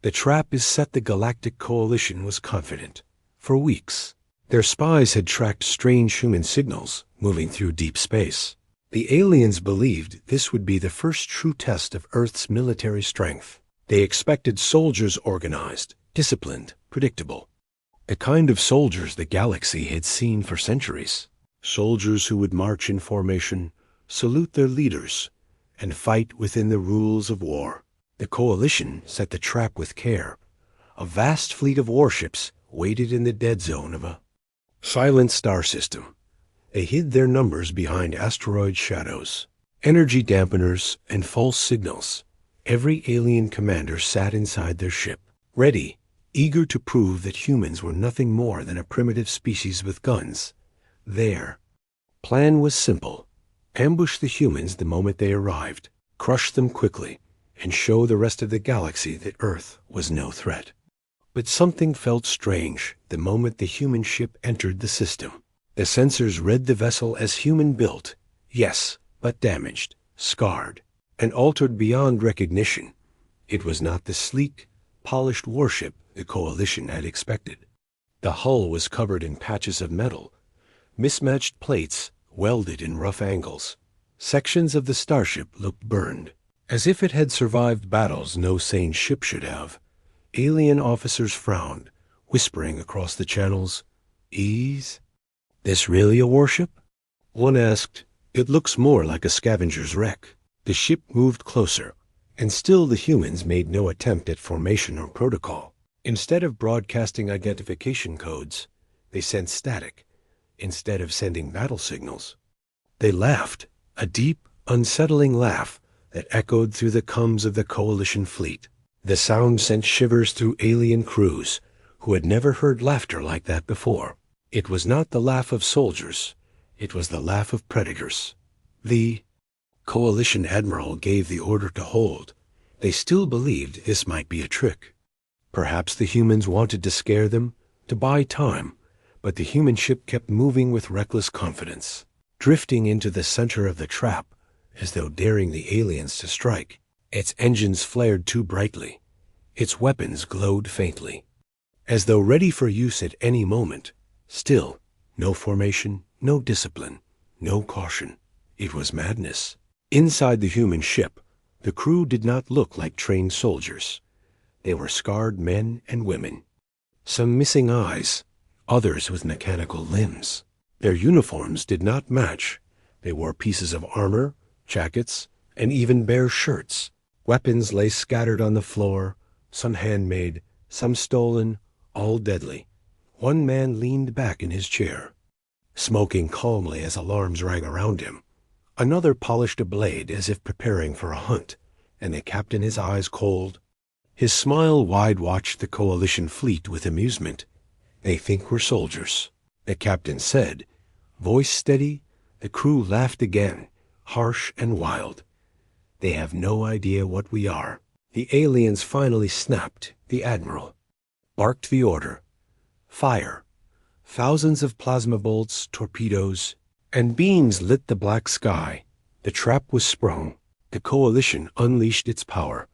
The trap is set, the Galactic Coalition was confident. For weeks, their spies had tracked strange human signals moving through deep space. The aliens believed this would be the first true test of Earth's military strength. They expected soldiers organized, disciplined, predictable. The kind of soldiers the galaxy had seen for centuries. Soldiers who would march in formation, salute their leaders, and fight within the rules of war. The Coalition set the trap with care. A vast fleet of warships waited in the dead zone of a silent star system. They hid their numbers behind asteroid shadows, energy dampeners, and false signals. Every alien commander sat inside their ship, ready, eager to prove that humans were nothing more than a primitive species with guns. Their plan was simple: ambush the humans the moment they arrived, crush them quickly, and show the rest of the galaxy that Earth was no threat. But something felt strange the moment the human ship entered the system. The sensors read the vessel as human-built, yes, but damaged, scarred, and altered beyond recognition. It was not the sleek, polished warship the Coalition had expected. The hull was covered in patches of metal, mismatched plates welded in rough angles. Sections of the Starship looked burned, as if it had survived battles no sane ship should have. Alien officers frowned, whispering across the channels, "Ease? This really a warship?" One asked. "It looks more like a scavenger's wreck." The ship moved closer, and still the humans made no attempt at formation or protocol. Instead of broadcasting identification codes, they sent static. Instead of sending battle signals, they laughed, a deep, unsettling laugh that echoed through the combs of the Coalition fleet. The sound sent shivers through alien crews who had never heard laughter like that before. It was not the laugh of soldiers. It was the laugh of predators. The Coalition admiral gave the order to hold. They still believed this might be a trick. Perhaps the humans wanted to scare them, to buy time, but the human ship kept moving with reckless confidence, drifting into the center of the trap as though daring the aliens to strike. Its engines flared too brightly. Its weapons glowed faintly, as though ready for use at any moment. Still, no formation, no discipline, no caution. It was madness. Inside the human ship, the crew did not look like trained soldiers. They were scarred men and women, some missing eyes, others with mechanical limbs. Their uniforms did not match. They wore pieces of armor, jackets, and even bare shirts. Weapons lay scattered on the floor, some handmade, some stolen, all deadly. One man leaned back in his chair, smoking calmly as alarms rang around him. Another polished a blade as if preparing for a hunt, and the captain, his eyes cold. His smile wide-watched the Coalition fleet with amusement. "They think we're soldiers," the captain said, voice steady. The crew laughed again, harsh and wild. "They have no idea what we are." The aliens finally snapped. The admiral barked the order. Fire. Thousands of plasma bolts, torpedoes, and beams lit the black sky. The trap was sprung. The Coalition unleashed its power.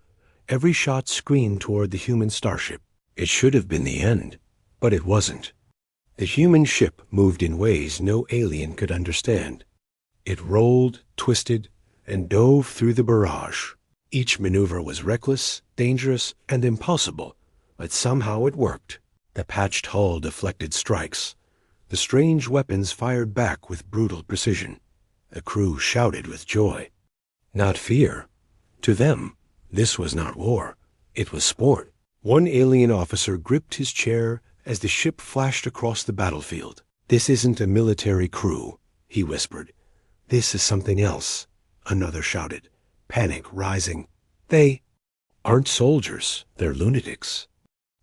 Every shot screamed toward the human starship. It should have been the end, but it wasn't. The human ship moved in ways no alien could understand. It rolled, twisted, and dove through the barrage. Each maneuver was reckless, dangerous, and impossible, but somehow it worked. The patched hull deflected strikes. The strange weapons fired back with brutal precision. The crew shouted with joy. Not fear. To them, this was not war. It was sport. One alien officer gripped his chair as the ship flashed across the battlefield. "This isn't a military crew," he whispered. "This is something else," another shouted, panic rising. "They aren't soldiers. They're lunatics."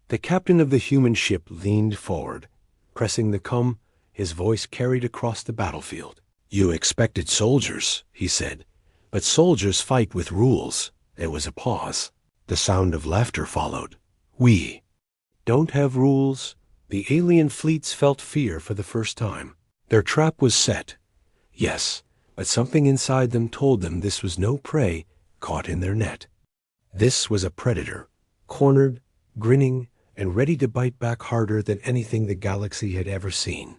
The captain of the human ship leaned forward, pressing the cum. His voice carried across the battlefield. "You expected soldiers," he said, "but soldiers fight with rules." There was a pause. The sound of laughter followed. "We don't have rules." The alien fleets felt fear for the first time. Their trap was set. Yes, but something inside them told them this was no prey caught in their net. This was a predator, cornered, grinning and ready to bite back harder than anything the galaxy had ever seen.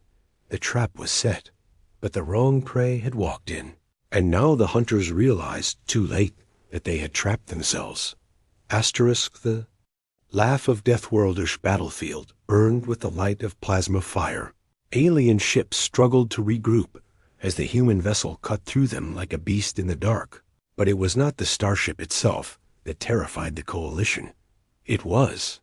The trap was set, but the wrong prey had walked in. And now the hunters realized, too late, that they had trapped themselves. The laugh of Deathworldish battlefield burned with the light of plasma fire. Alien ships struggled to regroup as the human vessel cut through them like a beast in the dark. But it was not the Starship itself that terrified the Coalition. It was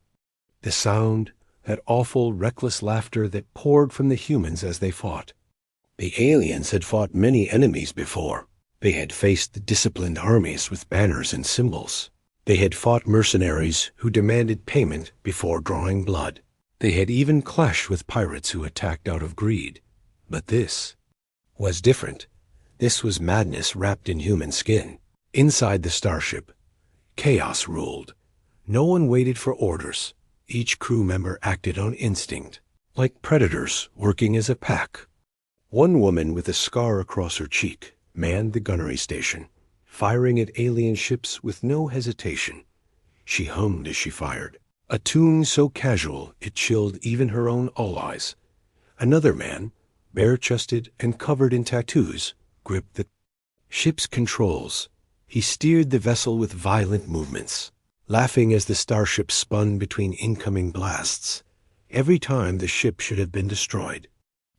the sound, that awful, reckless laughter that poured from the humans as they fought. The aliens had fought many enemies before. They had faced disciplined armies with banners and symbols. They had fought mercenaries who demanded payment before drawing blood. They had even clashed with pirates who attacked out of greed. But this was different. This was madness wrapped in human skin. Inside the Starship, chaos ruled. No one waited for orders. Each crew member acted on instinct, like predators working as a pack. One woman with a scar across her cheek manned the gunnery station, firing at alien ships with no hesitation. She hummed as she fired, a tune so casual it chilled even her own allies. Another man, bare-chested and covered in tattoos, gripped the ship's controls. He steered the vessel with violent movements, laughing as the Starship spun between incoming blasts. Every time the ship should have been destroyed,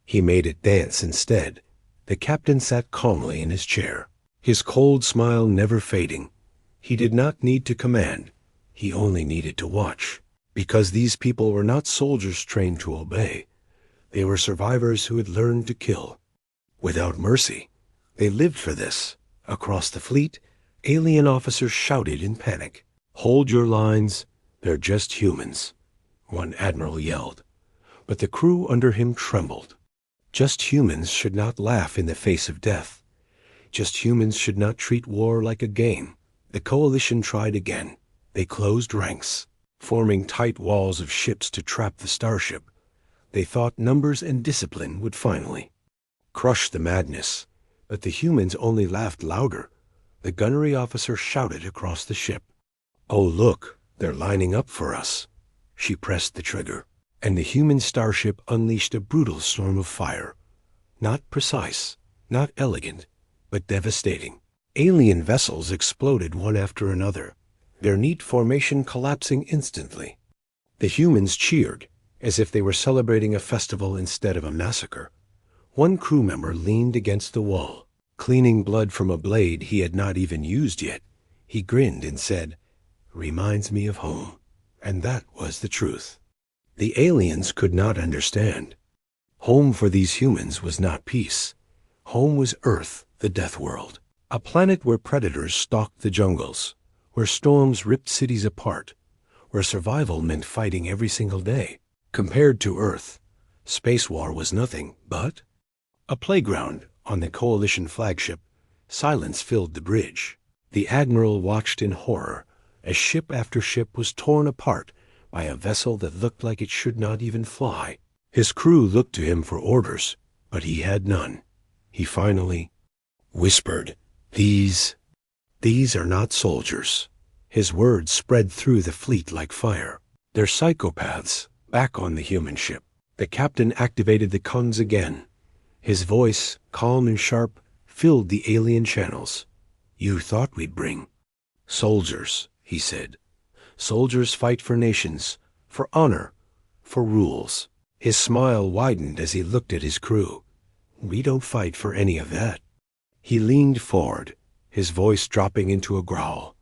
he made it dance instead. The captain sat calmly in his chair, his cold smile never fading. He did not need to command. He only needed to watch. Because these people were not soldiers trained to obey. They were survivors who had learned to kill without mercy. They lived for this. Across the fleet, alien officers shouted in panic. "Hold your lines, they're just humans," one admiral yelled. But the crew under him trembled. Just humans should not laugh in the face of death. Just humans should not treat war like a game. The Coalition tried again. They closed ranks, forming tight walls of ships to trap the Starship. They thought numbers and discipline would finally crush the madness. But the humans only laughed louder. The gunnery officer shouted across the ship, "Oh, look, they're lining up for us." She pressed the trigger, and the human Starship unleashed a brutal storm of fire. Not precise, not elegant, but devastating. Alien vessels exploded one after another, their neat formation collapsing instantly. The humans cheered, as if they were celebrating a festival instead of a massacre. One crew member leaned against the wall, cleaning blood from a blade he had not even used yet. He grinned and said, "Reminds me of home." And that was the truth. The aliens could not understand. Home for these humans was not peace. Home was Earth, the death world. A planet where predators stalked the jungles, where storms ripped cities apart, where survival meant fighting every single day. Compared to Earth, space war was nothing but a playground. On the Coalition flagship, silence filled the bridge. The admiral watched in horror as ship after ship was torn apart by a vessel that looked like it should not even fly. His crew looked to him for orders, but he had none. He finally whispered, These are not soldiers." His words spread through the fleet like fire. "They're psychopaths, back on the human ship." The captain activated the guns again. His voice, calm and sharp, filled the alien channels. "You thought we'd bring soldiers," he said. "Soldiers fight for nations, for honor, for rules." His smile widened as he looked at his crew. "We don't fight for any of that." He leaned forward, his voice dropping into a growl.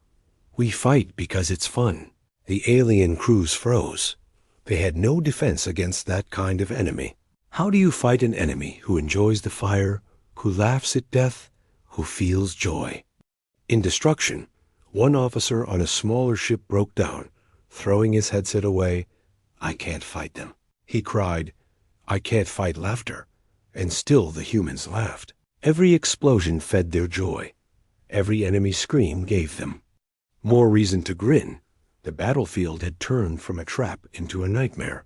"We fight because it's fun." The alien crews froze. They had no defense against that kind of enemy. How do you fight an enemy who enjoys the fire, who laughs at death, who feels joy? In destruction, one officer on a smaller ship broke down, throwing his headset away. "I can't fight them," he cried. "I can't fight laughter." And still the humans laughed. Every explosion fed their joy. Every enemy scream gave them more reason to grin. The battlefield had turned from a trap into a nightmare.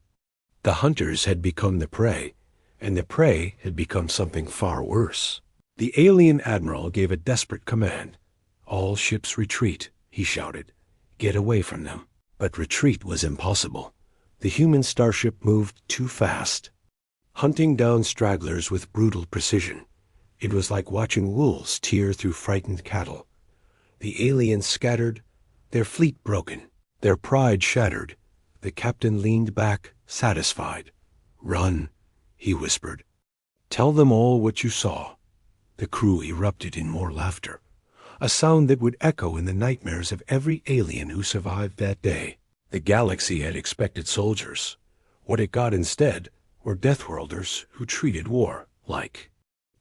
The hunters had become the prey, and the prey had become something far worse. The alien admiral gave a desperate command. "All ships retreat," he shouted. "Get away from them." But retreat was impossible. The human starship moved too fast, hunting down stragglers with brutal precision. It was like watching wolves tear through frightened cattle. The aliens scattered, their fleet broken, their pride shattered. The captain leaned back, satisfied. "Run," he whispered. "Tell them all what you saw." The crew erupted in more laughter, a sound that would echo in the nightmares of every alien who survived that day. The galaxy had expected soldiers. What it got instead were Deathworlders who treated war like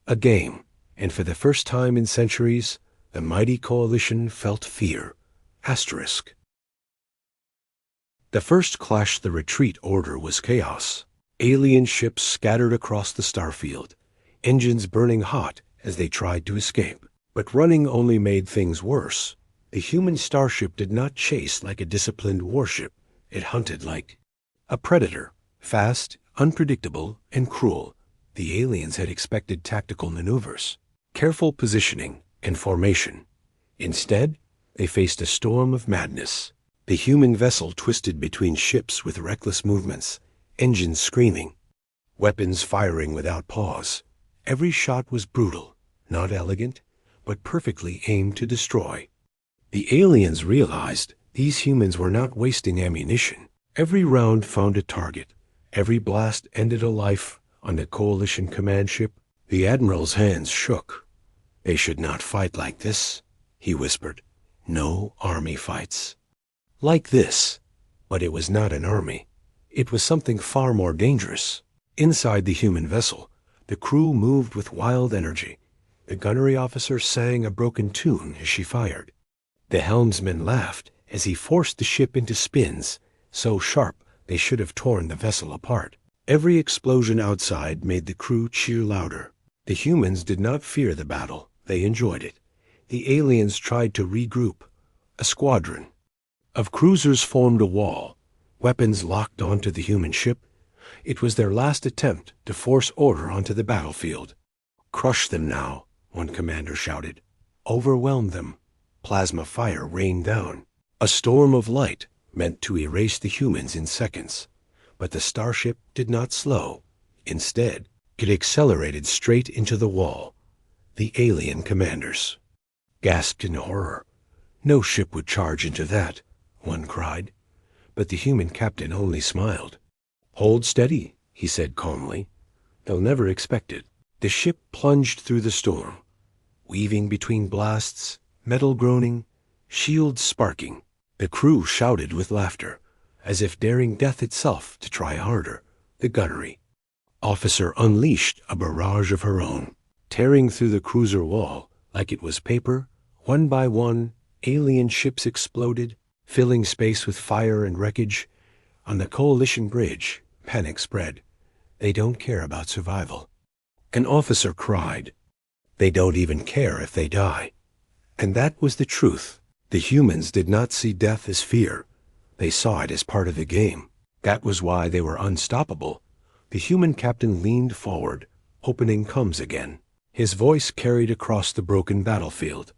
a game, and for the first time in centuries, the mighty coalition felt fear. Asterisk. The first clash the retreat order was chaos. Alien ships scattered across the starfield, engines burning hot as they tried to escape. But running only made things worse. The human starship did not chase like a disciplined warship. It hunted like a predator, fast, unpredictable, and cruel. The aliens had expected tactical maneuvers, careful positioning, and formation. Instead, they faced a storm of madness. The human vessel twisted between ships with reckless movements, engines screaming, weapons firing without pause. Every shot was brutal, not elegant, but perfectly aimed to destroy. The aliens realized these humans were not wasting ammunition. Every round found a target. Every blast ended a life. On the coalition command ship, the admiral's hands shook. "They should not fight like this," he whispered. "No army fights like this." But it was not an army. It was something far more dangerous. Inside the human vessel, the crew moved with wild energy. The gunnery officer sang a broken tune as she fired. The helmsman laughed as he forced the ship into spins, so sharp they should have torn the vessel apart. Every explosion outside made the crew cheer louder. The humans did not fear the battle. They enjoyed it. The aliens tried to regroup. A squadron of cruisers formed a wall, weapons locked onto the human ship. It was their last attempt to force order onto the battlefield. "Crush them now," one commander shouted. "Overwhelm them." Plasma fire rained down, a storm of light meant to erase the humans in seconds. But the starship did not slow. Instead, it accelerated straight into the wall. The alien commanders gasped in horror. "No ship would charge into that," one cried. But the human captain only smiled. "Hold steady," he said calmly. "They'll never expect it." The ship plunged through the storm, weaving between blasts, metal groaning, shields sparking. The crew shouted with laughter, as if daring death itself to try harder. The gunnery officer unleashed a barrage of her own, tearing through the cruiser wall like it was paper. One by one, alien ships exploded, filling space with fire and wreckage. On the coalition bridge, panic spread. "They don't care about survival." An officer cried. "They don't even care if they die." And that was the truth. The humans did not see death as fear. They saw it as part of the game. That was why they were unstoppable. The human captain leaned forward, opening comes again. His voice carried across the broken battlefield.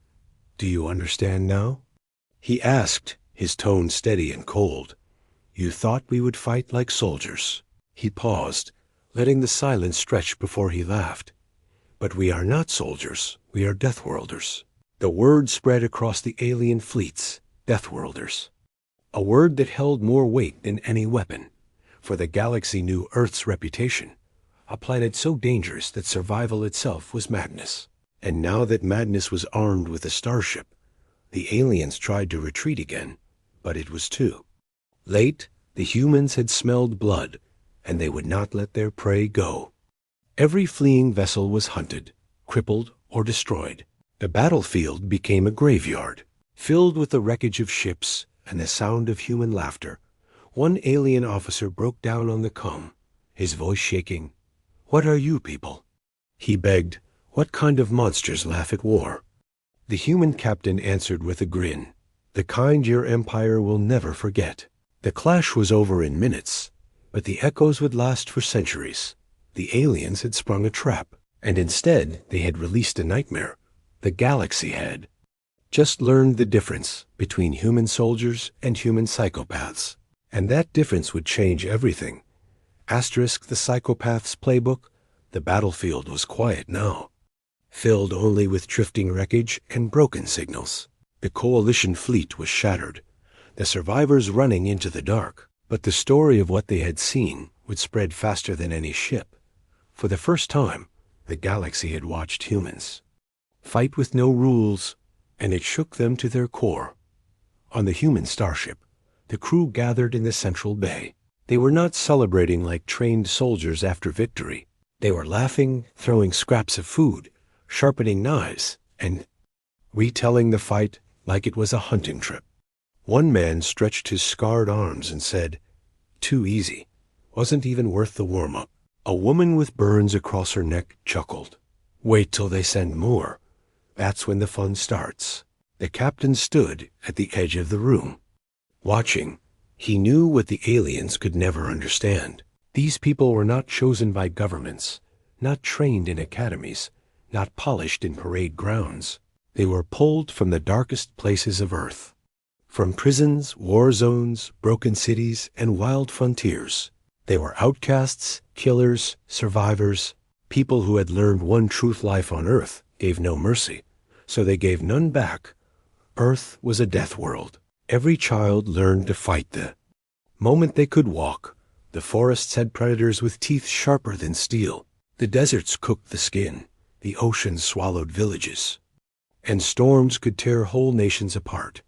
"Do you understand now?" he asked, his tone steady and cold. "You thought we would fight like soldiers." He paused, letting the silence stretch before he laughed. "But we are not soldiers. We are Deathworlders." The word spread across the alien fleets. Deathworlders. A word that held more weight than any weapon. For the galaxy knew Earth's reputation. A planet so dangerous that survival itself was madness. And now that madness was armed with a starship, the aliens tried to retreat again, but it was too late. The humans had smelled blood, and they would not let their prey go. Every fleeing vessel was hunted, crippled, or destroyed. The battlefield became a graveyard, filled with the wreckage of ships and the sound of human laughter. One alien officer broke down on the comm, his voice shaking. "What are you people?" he begged. "What kind of monsters laugh at war?" The human captain answered with a grin. "The kind your empire will never forget." The clash was over in minutes, but the echoes would last for centuries. The aliens had sprung a trap, and instead they had released a nightmare. The galaxy had. just learned the difference between human soldiers and human psychopaths. And that difference would change everything. Asterisk the psychopaths playbook, the battlefield was quiet now, filled only with drifting wreckage and broken signals. The coalition fleet was shattered, the survivors running into the dark. But the story of what they had seen would spread faster than any ship. For the first time, the galaxy had watched humans fight with no rules, and it shook them to their core. On the human starship, the crew gathered in the central bay. They were not celebrating like trained soldiers after victory. They were laughing, throwing scraps of food, sharpening knives, and retelling the fight like it was a hunting trip. One man stretched his scarred arms and said, "Too easy. Wasn't even worth the warm-up." A woman with burns across her neck chuckled. "Wait till they send more. That's when the fun starts." The captain stood at the edge of the room, watching. He knew what the aliens could never understand. These people were not chosen by governments, not trained in academies, not polished in parade grounds. They were pulled from the darkest places of Earth. From prisons, war zones, broken cities, and wild frontiers. They were outcasts, killers, survivors, people who had learned one truth: life on Earth gave no mercy, so they gave none back. Earth was a death world. Every child learned to fight the moment they could walk. The forests had predators with teeth sharper than steel. The deserts cooked the skin. The oceans swallowed villages. And storms could tear whole nations apart.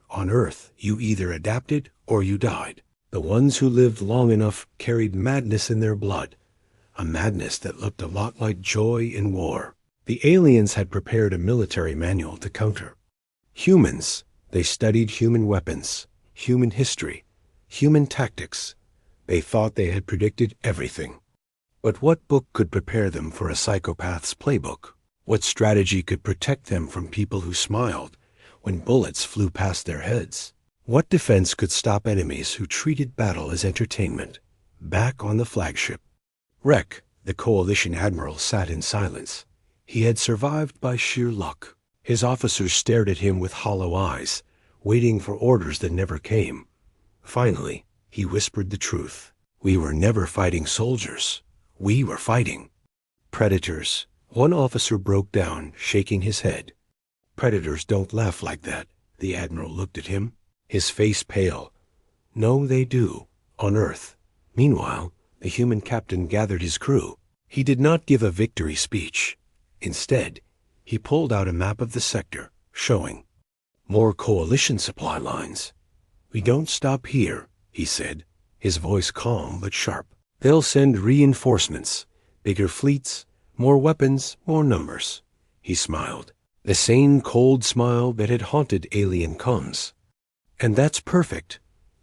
On Earth, you either adapted or you died. The ones who lived long enough carried madness in their blood, a madness that looked a lot like joy in war. The aliens had prepared a military manual to counter. Humans, they studied human weapons, human history, human tactics. They thought they had predicted everything. But what book could prepare them for a psychopath's playbook? What strategy could protect them from people who smiled when bullets flew past their heads? What defense could stop enemies who treated battle as entertainment? Back on the flagship, Wreck, the Coalition admiral, sat in silence. He had survived by sheer luck. His officers stared at him with hollow eyes, waiting for orders that never came. Finally, he whispered the truth. "We were never fighting soldiers. We were fighting predators." One officer broke down, shaking his head. "Predators don't laugh like that." The admiral looked at him, his face pale. "No, they do, on Earth." Meanwhile, the human captain gathered his crew. He did not give a victory speech. Instead, he pulled out a map of the sector, showing more coalition supply lines. "We don't stop here," he said, his voice calm but sharp. "They'll send reinforcements, bigger fleets, more weapons, more numbers." He smiled, the same cold smile that had haunted alien comms. "And that's perfect."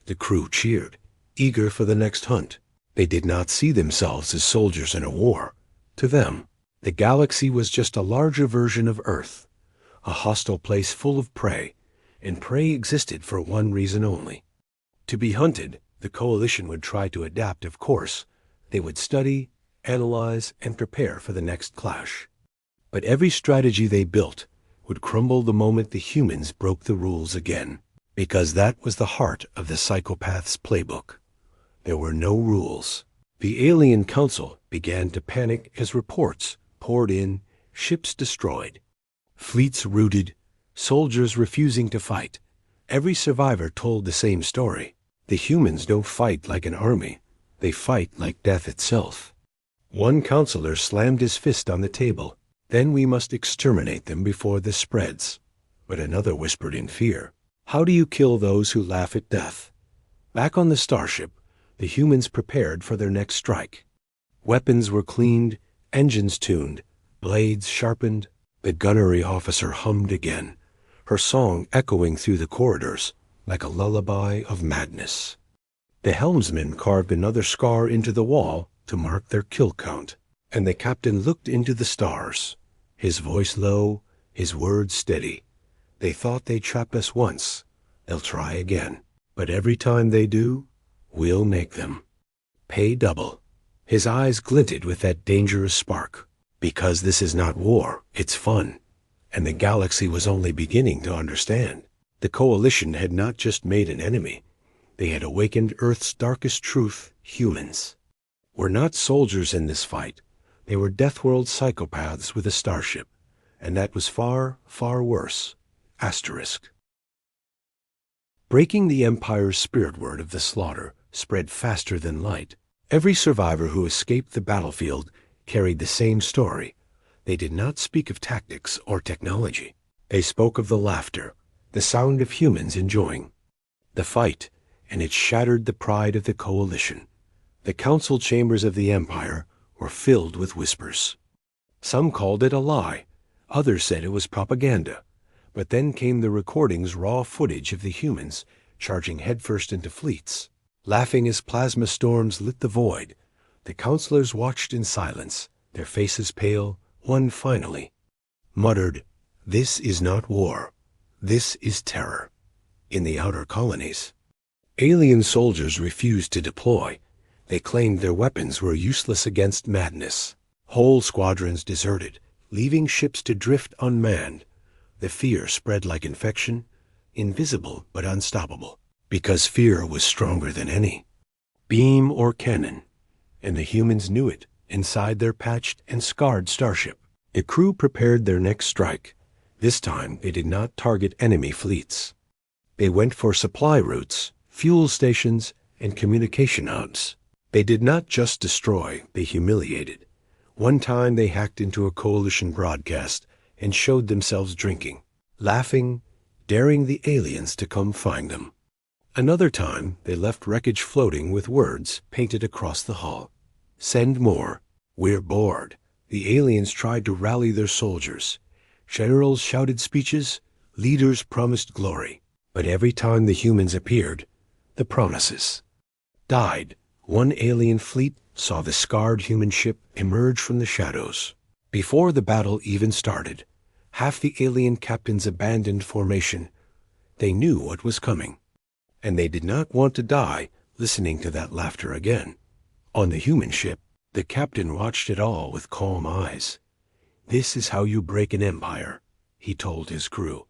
The crew cheered, eager for the next hunt. They did not see themselves as soldiers in a war. To them, the galaxy was just a larger version of Earth, a hostile place full of prey, and prey existed for one reason only: to be hunted. The coalition would try to adapt, of course. They would study, analyze, and prepare for the next clash. But every strategy they built would crumble the moment the humans broke the rules again, because that was the heart of the psychopath's playbook. There were no rules. The alien council began to panic as reports poured in, ships destroyed, fleets routed, soldiers refusing to fight. Every survivor told the same story. The humans don't fight like an army. They fight like death itself. One counselor slammed his fist on the table. "Then we must exterminate them before this spreads." But another whispered in fear, "How do you kill those who laugh at death?" Back on the starship, the humans prepared for their next strike. Weapons were cleaned, engines tuned, blades sharpened. The gunnery officer hummed again, her song echoing through the corridors like a lullaby of madness. The helmsman carved another scar into the wall to mark their kill count, and the captain looked into the stars, his voice low, his words steady. "They thought they trapped us once. They'll try again. But every time they do, we'll make them pay double." His eyes glinted with that dangerous spark. "Because this is not war, it's fun. and the galaxy was only beginning to understand. The Coalition had not just made an enemy. They had awakened Earth's darkest truth: humans were not soldiers in this fight. They were Deathworld psychopaths with a starship, and that was far, far worse. Asterisk. Breaking the Empire's spirit word of the slaughter spread faster than light. Every survivor who escaped the battlefield carried the same story. They did not speak of tactics or technology. They spoke of the laughter, the sound of humans enjoying the fight, and it shattered the pride of the Coalition. The council chambers of the Empire were filled with whispers. Some called it a lie. Others said it was propaganda. But then came the recordings, raw footage of the humans charging headfirst into fleets, laughing as plasma storms lit the void. The counselors watched in silence, their faces pale. One finally muttered, "This is not war. This is terror." In the outer colonies, alien soldiers refused to deploy. They claimed their weapons were useless against madness. Whole squadrons deserted, leaving ships to drift unmanned. The fear spread like infection, invisible but unstoppable, because fear was stronger than any beam or cannon, and the humans knew it inside their patched and scarred starship. The crew prepared their next strike. This time they did not target enemy fleets. They went for supply routes, fuel stations, and communication hubs. They did not just destroy, they humiliated. One time they hacked into a Coalition broadcast and showed themselves drinking, laughing, daring the aliens to come find them. Another time they left wreckage floating with words painted across the hull. "Send more. We're bored." The aliens tried to rally their soldiers. Generals shouted speeches, leaders promised glory. But every time the humans appeared, the promises died. One alien fleet saw the scarred human ship emerge from the shadows. Before the battle even started, half the alien captains abandoned formation. They knew what was coming, and they did not want to die listening to that laughter again. On the human ship, the captain watched it all with calm eyes. "This is how you break an empire," he told his crew.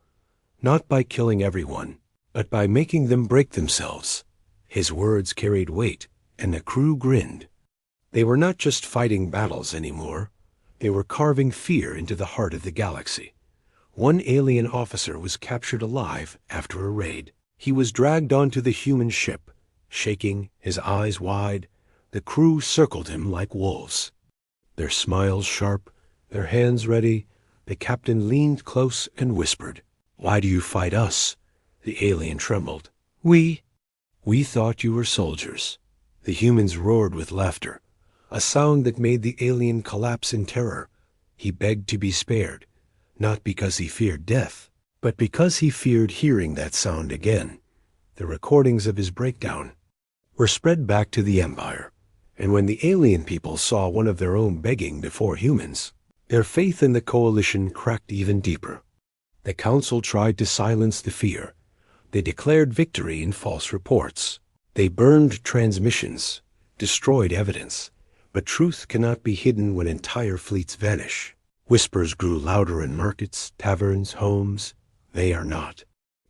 "Not by killing everyone, but by making them break themselves." His words carried weight, and the crew grinned. They were not just fighting battles anymore. They were carving fear into the heart of the galaxy. One alien officer was captured alive after a raid. He was dragged onto the human ship, shaking, his eyes wide. The crew circled him like wolves, their smiles sharp, their hands ready. The captain leaned close and whispered, "Why do you fight us?" The alien trembled. We thought you were soldiers." The humans roared with laughter, a sound that made the alien collapse in terror. He begged to be spared, not because he feared death, but because he feared hearing that sound again. The recordings of his breakdown were spread back to the Empire, and when the alien people saw one of their own begging before humans, their faith in the Coalition cracked even deeper. The Council tried to silence the fear. They declared victory in false reports. They burned transmissions, destroyed evidence. But truth cannot be hidden when entire fleets vanish. Whispers grew louder in markets, taverns, homes. "They are not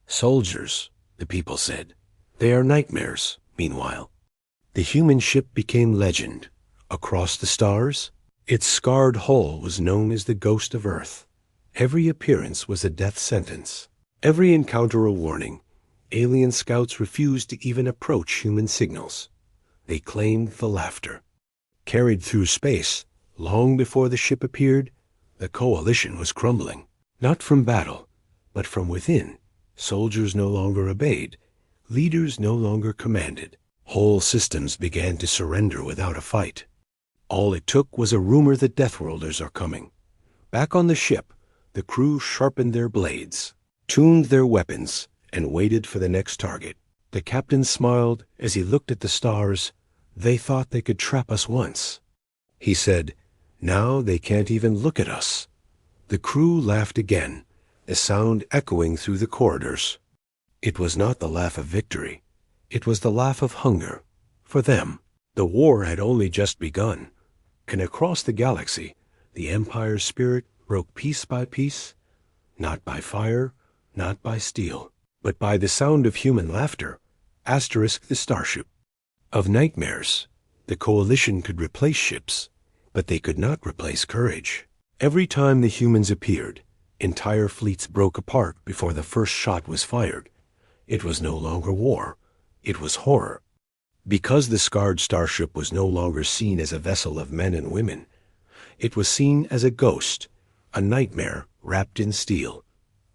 soldiers," the people said. "They are nightmares." Meanwhile, the human ship became legend. Across the stars, its scarred hull was known as the ghost of Earth. Every appearance was a death sentence. Every encounter a warning. Alien scouts refused to even approach human signals. They claimed the laughter. Carried through space, long before the ship appeared, the Coalition was crumbling. Not from battle, but from within. Soldiers no longer obeyed. Leaders no longer commanded. Whole systems began to surrender without a fight. All it took was a rumor that Deathworlders are coming. Back on the ship, the crew sharpened their blades, tuned their weapons, and waited for the next target. The captain smiled as he looked at the stars. "They thought they could trap us once," he said. "Now they can't even look at us." The crew laughed again, a sound echoing through the corridors. It was not the laugh of victory. It was the laugh of hunger. For them, the war had only just begun. And across the galaxy, the Empire's spirit broke piece by piece. not by fire, not by steel, but by the sound of human laughter. Asterisk the Starship. Of nightmares, the coalition could replace ships, but they could not replace courage. Every time the humans appeared, entire fleets broke apart before the first shot was fired. It was no longer war, it was horror. Because the scarred starship was no longer seen as a vessel of men and women, it was seen as a ghost, a nightmare wrapped in steel.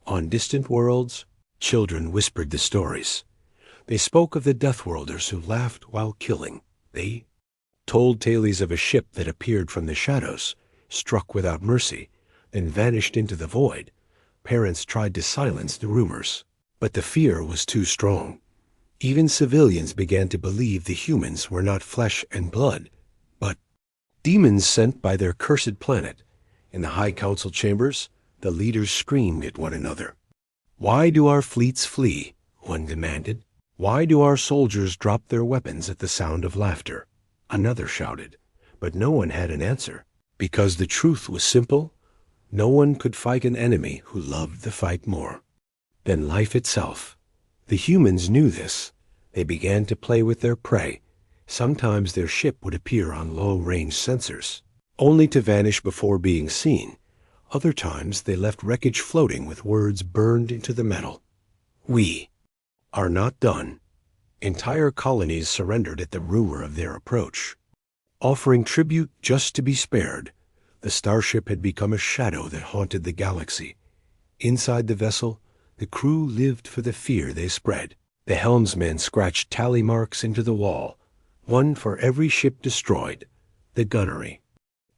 On distant worlds, children whispered the stories. They spoke of the Deathworlders who laughed while killing. They told tales of a ship that appeared from the shadows, struck without mercy, then vanished into the void. Parents tried to silence the rumors, but the fear was too strong. Even civilians began to believe the humans were not flesh and blood, but demons sent by their cursed planet. In the High Council chambers, the leaders screamed at one another. "Why do our fleets flee?" one demanded. "Why do our soldiers drop their weapons at the sound of laughter?" Another shouted, but no one had an answer. Because the truth was simple, no one could fight an enemy who loved the fight more than life itself. The humans knew this. They began to play with their prey. Sometimes their ship would appear on low-range sensors, only to vanish before being seen. Other times they left wreckage floating with words burned into the metal. "We are not done." Entire colonies surrendered at the rumor of their approach, offering tribute just to be spared. The starship had become a shadow that haunted the galaxy. Inside the vessel, the crew lived for the fear they spread. The helmsman scratched tally marks into the wall, one for every ship destroyed. The gunnery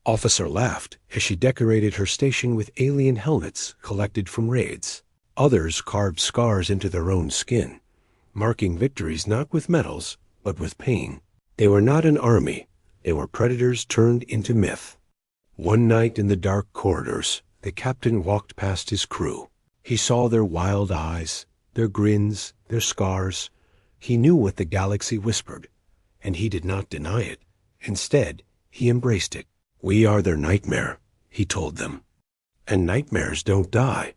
officer laughed as she decorated her station with alien helmets collected from raids. Others carved scars into their own skin, marking victories not with medals, but with pain. They were not an army. They were predators turned into myth. One night in the dark corridors, the captain walked past his crew. He saw their wild eyes, their grins, their scars. He knew what the galaxy whispered, and he did not deny it. Instead, he embraced it. "We are their nightmare," he told them. And nightmares don't die.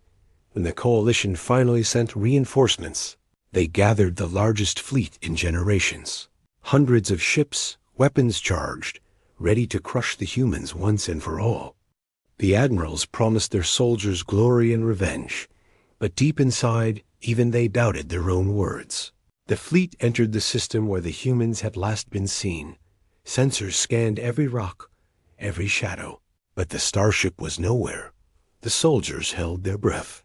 When the coalition finally sent reinforcements, they gathered the largest fleet in generations. Hundreds of ships, weapons charged, ready to crush the humans once and for all. The admirals promised their soldiers glory and revenge, but deep inside, even they doubted their own words. The fleet entered the system where the humans had last been seen. Sensors scanned every rock, every shadow, but the starship was nowhere. The soldiers held their breath,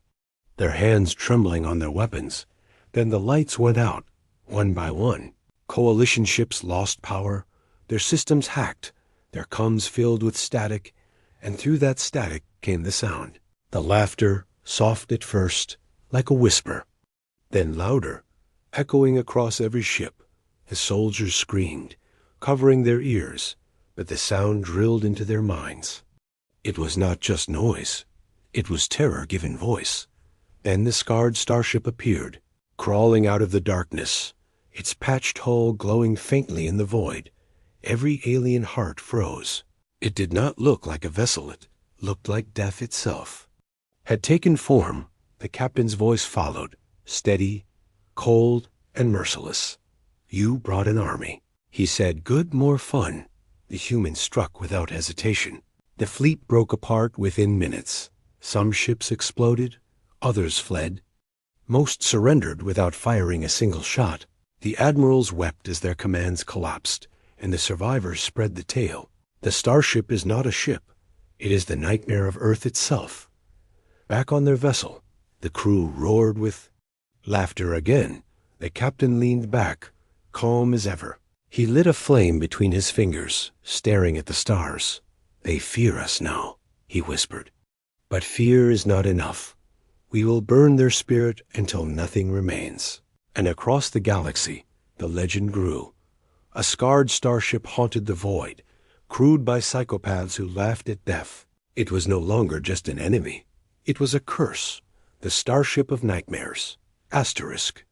their hands trembling on their weapons. Then the lights went out, one by one. Coalition ships lost power, their systems hacked, their comms filled with static, and through that static came the sound. The laughter, soft at first, like a whisper, then louder, echoing across every ship. The soldiers screamed, covering their ears, but the sound drilled into their minds. It was not just noise. It was terror given voice. Then the scarred starship appeared, crawling out of the darkness, its patched hull glowing faintly in the void. Every alien heart froze. It did not look like a vessel. It looked like death itself. Had taken form. The captain's voice followed, steady, cold, and merciless. "You brought an army." He said, "Good, more fun." The humans struck without hesitation. The fleet broke apart within minutes. Some ships exploded, others fled. Most surrendered without firing a single shot. The admirals wept as their commands collapsed, and the survivors spread the tale. The starship is not a ship. It is the nightmare of Earth itself. Back on their vessel, the crew roared with laughter again. The captain leaned back, calm as ever. He lit a flame between his fingers, staring at the stars. "They fear us now," he whispered. "But fear is not enough. We will burn their spirit until nothing remains." And across the galaxy, the legend grew. A scarred starship haunted the void, crewed by psychopaths who laughed at death. It was no longer just an enemy. It was a curse, the starship of nightmares. Asterisk.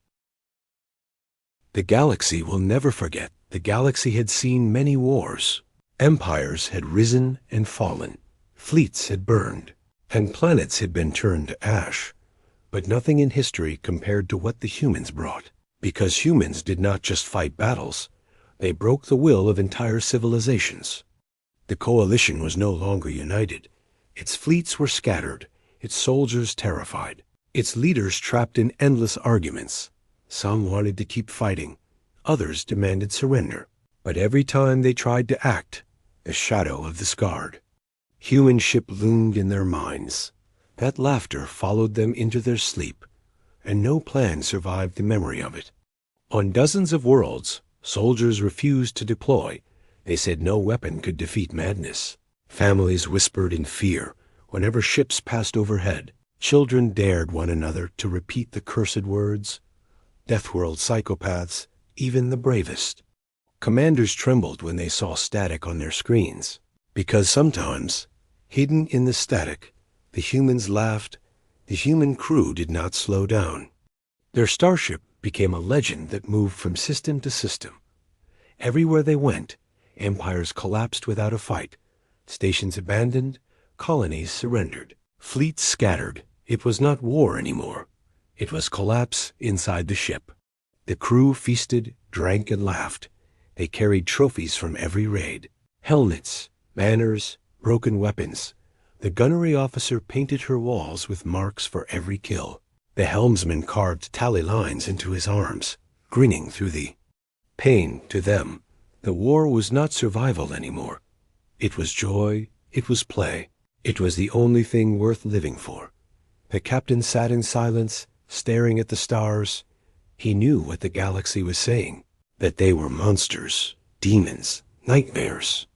The galaxy will never forget. The galaxy had seen many wars. Empires had risen and fallen. Fleets had burned. and planets had been turned to ash. But nothing in history compared to what the humans brought. Because humans did not just fight battles, they broke the will of entire civilizations. The coalition was no longer united. Its fleets were scattered, its soldiers terrified, its leaders trapped in endless arguments. Some wanted to keep fighting, others demanded surrender. But every time they tried to act, the shadow of the scarred human ship loomed in their minds. That laughter followed them into their sleep, and no plan survived the memory of it. On dozens of worlds, soldiers refused to deploy. They said no weapon could defeat madness. Families whispered in fear whenever ships passed overhead. Children dared one another to repeat the cursed words. Deathworld psychopaths, even the bravest. Commanders trembled when they saw static on their screens, because sometimes, hidden in the static, the humans laughed. The human crew did not slow down. Their starship became a legend that moved from system to system. Everywhere they went, empires collapsed without a fight, stations abandoned, colonies surrendered, fleets scattered. It was not war anymore. It was collapse inside the ship. The crew feasted, drank, and laughed. They carried trophies from every raid. Helmets, banners, broken weapons. The gunnery officer painted her walls with marks for every kill. The helmsman carved tally lines into his arms, grinning through the pain. To them, the war was not survival anymore. It was joy, it was play. It was the only thing worth living for. The captain sat in silence, staring at the stars. He knew what the galaxy was saying, that they were monsters, demons, nightmares.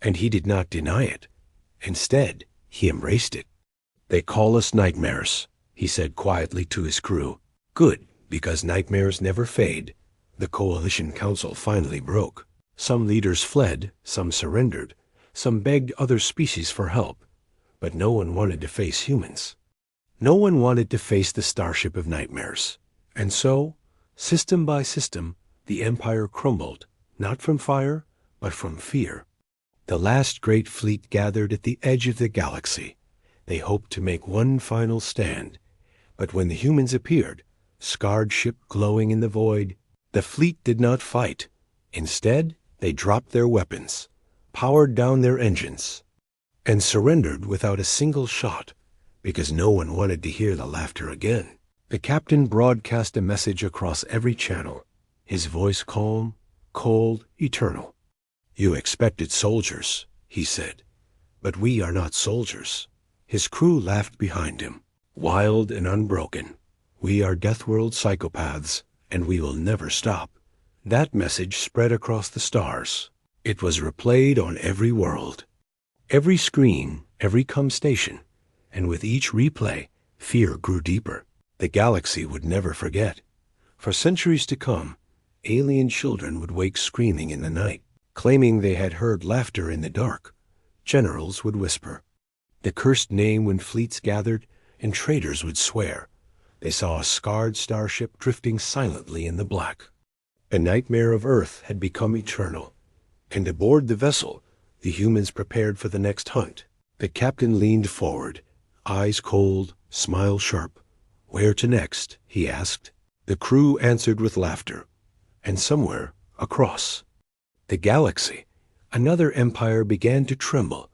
And he did not deny it. Instead, he embraced it. "They call us nightmares," he said quietly to his crew. "Good, because nightmares never fade." The coalition council finally broke. Some leaders fled, some surrendered, some begged other species for help. But no one wanted to face humans. No one wanted to face the starship of nightmares. And so, system by system, the empire crumbled, not from fire, but from fear. The last great fleet gathered at the edge of the galaxy. They hoped to make one final stand. But when the humans appeared, scarred ship glowing in the void, the fleet did not fight. Instead, they dropped their weapons, powered down their engines, and surrendered without a single shot, because no one wanted to hear the laughter again. The captain broadcast a message across every channel, his voice calm, cold, eternal. "You expected soldiers," he said, "but we are not soldiers." His crew laughed behind him, wild and unbroken. "We are Deathworld psychopaths, and we will never stop." That message spread across the stars. It was replayed on every world, every screen, every station, and with each replay, fear grew deeper. The galaxy would never forget. For centuries to come, alien children would wake screaming in the night, claiming they had heard laughter in the dark. Generals would whisper the cursed name when fleets gathered, and traders would swear they saw a scarred starship drifting silently in the black. A nightmare of Earth had become eternal, and aboard the vessel, the humans prepared for the next hunt. The captain leaned forward, eyes cold, smile sharp. "Where to next?" he asked. The crew answered with laughter. And somewhere, across the galaxy, another empire began to tremble.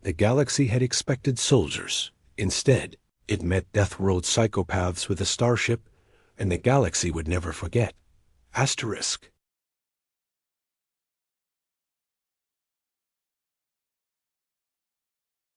The galaxy had expected soldiers. Instead, it met Deathworld psychopaths with a starship, and the galaxy would never forget. Asterisk.